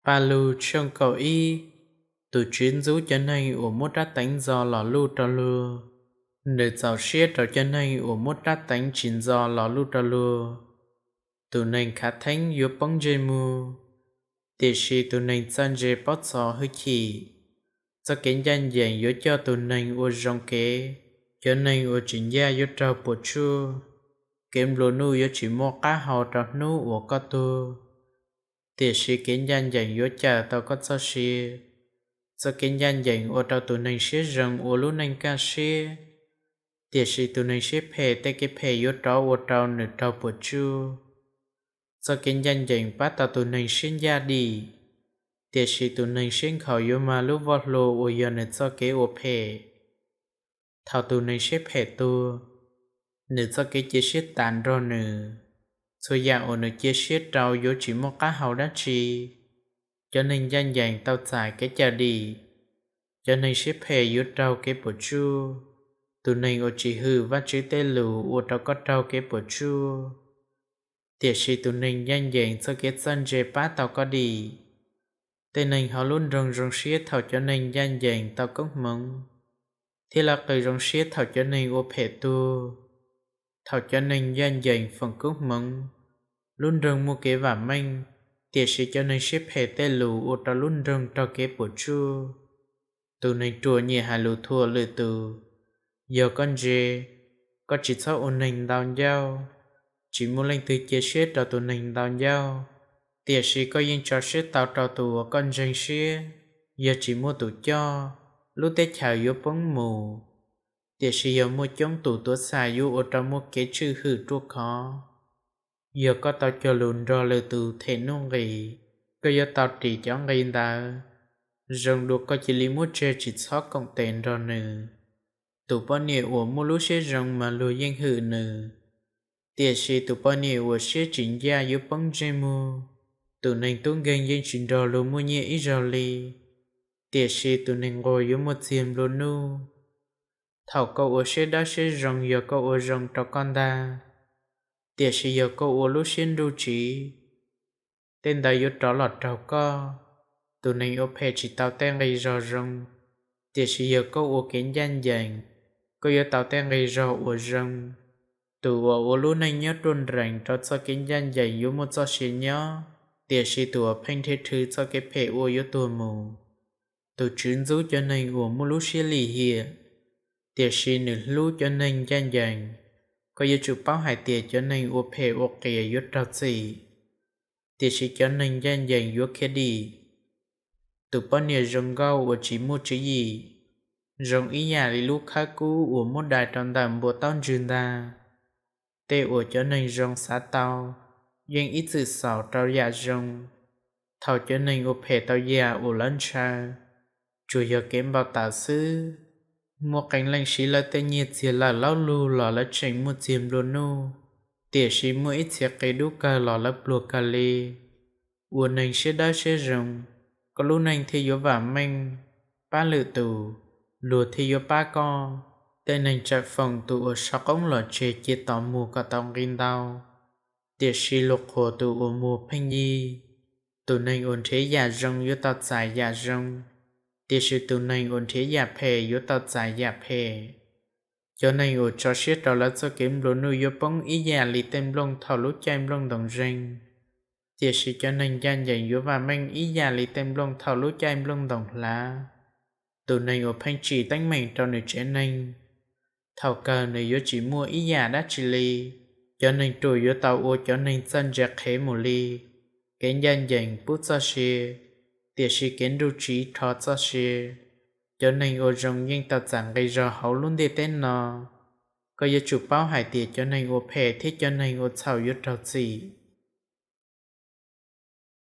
Ba lu trong cầu y, từ chuyến rú cho này ủa mốt đá tánh do lò lu trò lu. Nơi giàu xiết trò cho này ủa mốt đá tánh chín do lò lu trò lu. Tù nành khá thánh yếu bóng dây mù. Tiệt sĩ tù nành chân dây bót gió hơi khỉ. Cho kiến danh dành yếu cho tù nành ủa rong kế. Cho nành ủa chính gia yếu trò bộ chu. Kiếm lô nu yếu chỉ mô cá hò trò nu ủa có tu. Tiệt sĩ kiến danh dành yếu chả tao có cho sĩ. Cho kiến danh dành ủa trò tù nành xế rừng ủa lũ nành ca xế. Tiệt sĩ tù nành xế phê tê cái phê yếu trò ủa trò nửa trò bộ chu. Cho kiến danh dành bắt tao tù nành xên gia đi. Tiệt sĩ tù nành xên khảo yếu mà lúc vọt lô ủa yếu nửa cho kế ủa phê. Thảo tù nành xế phê tu. Nửa cho kế chế xế tàn rô nửa. Cho dạ ổ nửa chế xế trao yếu chỉ một cá hào đá chi. Cho nên danh dành tao giải cái chà đi. Cho nên xế phê yếu trao kế bộ chu. Tù nành ổ chỉ hư vắt chữ tê lù ổ trao có trao kế bộ chu. Tiệt sĩ tù nành danh dành cho kế dân dê bá tao có đi. Tên nành họ luôn rong rong xế thảo cho nành danh dành tao cốc mong. Thế là cây rong xế thảo cho nành ổ phê tu. Thảo cho nên danh dành phần cúc mong. Luôn rừng mua kế và manh. Tiệt sĩ cho nên xếp hệ tê lù ô ta luôn rừng cho kế bộ chu. Tù nên chùa nhẹ hà lù thua lư tù. Giờ con dê. Có chỉ cho ôn nành đào nhau. Chỉ muốn lên từ chế xếp cho tù nành đào nhau. Tiệt sĩ có yên cho xếp tạo cho tù ở con dành xếp. Giờ chỉ mua tù cho. Lúc tết chào yếu bóng mù. Tiệt sĩ giờ mua chống tù tốt xa yếu ô ta mua kế chư hư trua khó. Giờ có tao cho lùn rõ lời tù thể nông ghi. Có giờ tao chỉ cho ngay ta. Rồng đuộc có chỉ lý mút chê chỉ xó cộng tên rõ nử. Tù bó nịa ủa mô lũ xế rồng mà lùi danh hư nử. Tiệt sĩ tù bó nịa ủa xế chính gia yếu bóng dây mù. Tù nành tuôn ghen danh chính rõ lù mô nhẹ ý rõ lì. Tiệt sĩ tù nành ngồi yếu một xiêm lù nu. Thảo câu ủa xế đá xế rồng giờ câu ủa rồng cho con ta. Tiệt sĩ giờ câu ủa lúc xin đu trí. Tên đại yếu tró lọt trào co. Tù nành ổ phê chỉ tao tên gây rò rồng. Tiệt sĩ giờ câu ủa kiến danh dành. Cô yếu tao tên gây rò ủa rồng. Tù ủa lúc nành nhớ trôn rành cho cho kiến danh dành yếu một cho xí nhớ. Tiệt sĩ tù ủa phênh thế thứ cho cái phê ủa yếu tù mù. Tù chuyến rú cho nành ủa một lúc xí lì hiệp. Tiệt sĩ nửa lúc cho nành danh dành. Có yếu chủ báo hải tiệt cho nên ua phê ua kìa yếu trao gì. Tiệt sĩ cho nên danh dành yếu kia đi. Tụ bó nìa rồng gâu ua chỉ mua chữ gì. Rồng ý nhà lý lúc khá cú ua một đài tròn đàm bộ tón dừng ta. Tê ua cho nên rồng xá tao. Duyên ít sự sảo trao dạ rồng. Thảo cho nên ua phê tao dạ ua lớn cha. Chủ yếu kém bảo tạo sư. Một cánh lành sĩ là tên nhiệt chỉ là lão lưu lò là tránh một chiếm đồ nô. Tiệt sĩ mỗi ít chiếc cây đu ca lò là bùa ca lê. Uồn nành sẽ đá sẽ rồng. Có lúc nành thì yếu vả manh. Ba lự tù. Lùa thì yếu ba co. Tên nành chạy phòng tù ở sọc ống lò chê chia tỏ mù cả tòng ghin đau. Tiệt sĩ lục hồ tù ở mù phanh nhi. Tù nành ổn thế giả rồng yếu tọt giải giả rồng. Tiệt sĩ tù nành ổn thế giả phê yếu tọt giải giả phê. Cho nên ổ cho xếp đó là cho kiếm lỗ nuôi yếu bóng ý giả lý tên lông thảo lúc chăm lông đồng rinh. Tiệt sĩ cho nên danh dành yếu và mang ý giả lý tên lông thảo lúc chăm lông đồng lá. Tù này ổ phanh chỉ tánh mình cho nữ trẻ nên. Thảo cờ này yếu chỉ mua ý giả đá chỉ ly. Cho nên trùi yếu tàu ổ cho nên dân dạc khế một ly. Kén danh dành bút cho xê. Tiệt sĩ kén đu trí thó cho xê. Cho nên ổ rồng nhưng tao chẳng gây ra hậu luôn để tên nó. Có yếu chủ báo hải tiệt cho nên ổ phê thế cho nên ổ chào yếu trao gì.